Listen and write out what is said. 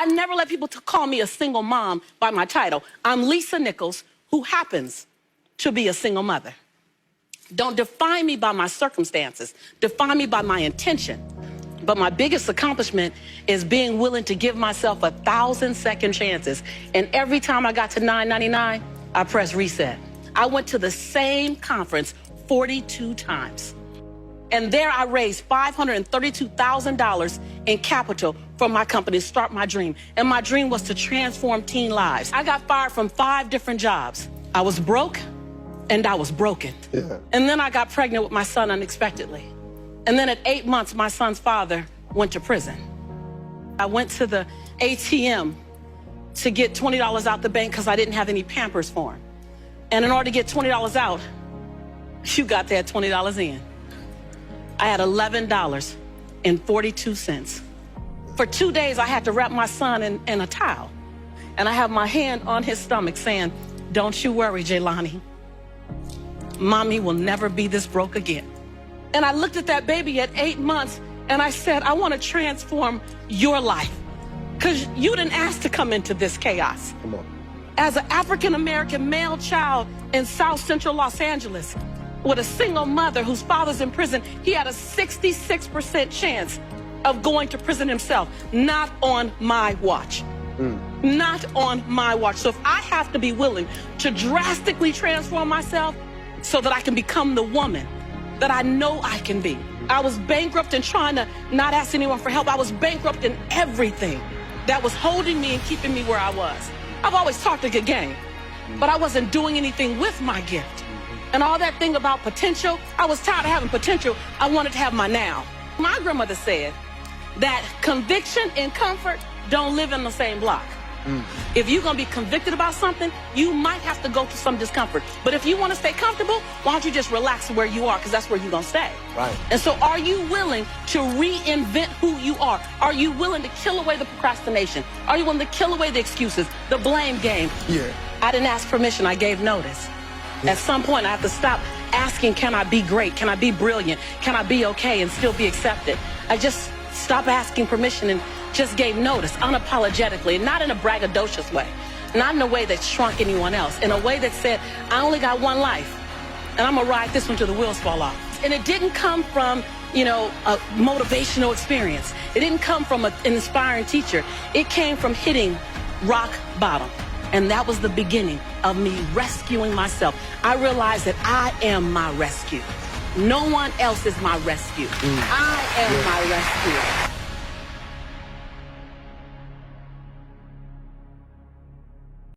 I never let people call me a single mom by my title. I'm Lisa Nichols, who happens to be a single mother. Don't define me by my circumstances. Define me by my intention. But my biggest accomplishment is being willing to give myself 1,000 second chances. And every time I got to $9.99, I pressed reset. I went to the same conference 42 times. And there I raised $532,000 in capital for my company to start my dream. And my dream was to transform teen lives. I got fired from 5 different jobs. I was broke and I was broken. Yeah. And then I got pregnant with my son unexpectedly. And then at 8 months, my son's father went to prison. I went to the ATM to get $20 out the bank because I didn't have any Pampers for him. And in order to get $20 out, you got that $20 in. I had $11.42. For 2 days, I had to wrap my son in a towel. And I have my hand on his stomach saying, "Don't you worry, Jaylani. Mommy will never be this broke again." And I looked at that baby at 8 months and I said, I want to transform your life because you didn't ask to come into this chaos. Come on. As an African-American male child in South Central Los Angeles with a single mother whose father's in prison, he had a 66% chance of going to prison himself. Not on my watch. Not on my watch. So if I have to be willing to drastically transform myself so that I can become the woman that I know I can be. I was bankrupt and trying to not ask anyone for help. I was bankrupt in everything that was holding me and keeping me where I was. I've always talked a good game, but I wasn't doing anything with my gift. And all that thing about potential, I was tired of having potential. I wanted to have my now. My grandmother said that conviction and comfort don't live in the same block. If you're going to be convicted about something, you might have to go through some discomfort. But if you want to stay comfortable, why don't you just relax where you are, because that's where you're going to stay. Right. And so are you willing to reinvent who you are? Are you willing to kill away the procrastination? Are you willing to kill away the excuses, the blame game? Yeah. I didn't ask permission. I gave notice. Yeah. At some point, I have to stop asking, can I be great? Can I be brilliant? Can I be okay and still be accepted? I just stopped asking permission and just gave notice unapologetically, not in a braggadocious way, not in a way that shrunk anyone else, in a way that said, I only got one life, and I'm gonna ride this one till the wheels fall off. And it didn't come from, you know, a motivational experience. It didn't come from an inspiring teacher. It came from hitting rock bottom. And that was the beginning of me rescuing myself. I realized that I am my rescue. No one else is my rescue. I am my rescue.